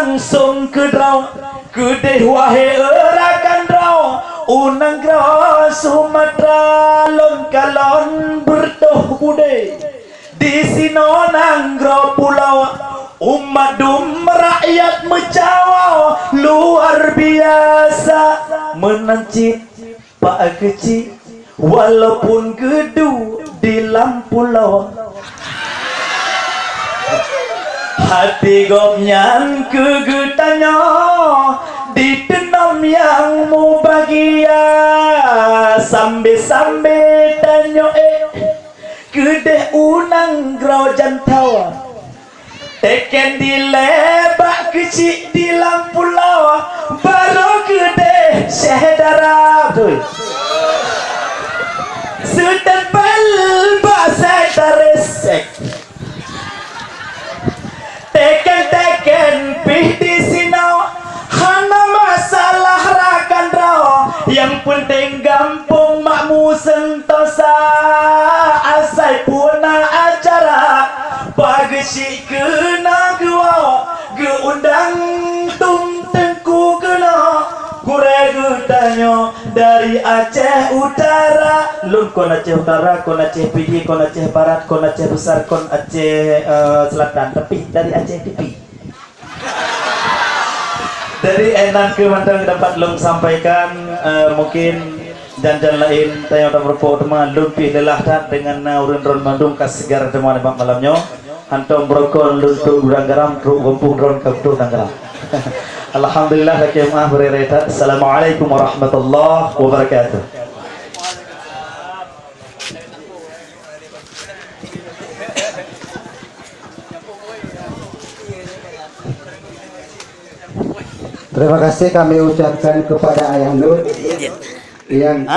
langsung ke draw kedeh wahe erakan draw unang draw Sumatera lon kalon berdoh bude di sino nanggro pulau umat dum rakyat mencawa luar biasa menancip pak kecil walaupun gedu di lampu lawa hati gopnyan kegetanya ditenam yang mu bahagia sambil-sambil tanyo kedeh unang grau jantawa teken di lebak kecil di lampu lawa baru kedeh syedara tuh sudah bal bahasa teresek teken pih di sino hana masalah rakan draw yang penting gampung makmu sentosa asai puna acara pagi si kena gua geundang tum tengku kena gure getanyo dari Aceh Utara lun kon Aceh Utara kon Aceh Pidi kon Aceh Barat kon Aceh Besar kon Aceh Selatan tapi dari Aceh Pipi dari enak ke mandang dapat lung sampaikan mungkin dan lain tanya orang berpau teman lumpi lelah dan dengan urun-urun mandung kas segara teman bang malamnya hantom brokol luntuk udang garam truk gompung ron kaptu udang garam alhamdulillah laki maaf berereta. Assalamualaikum warahmatullahi wabarakatuh. Terima kasih kami ucapkan kepada Ayah Nur yang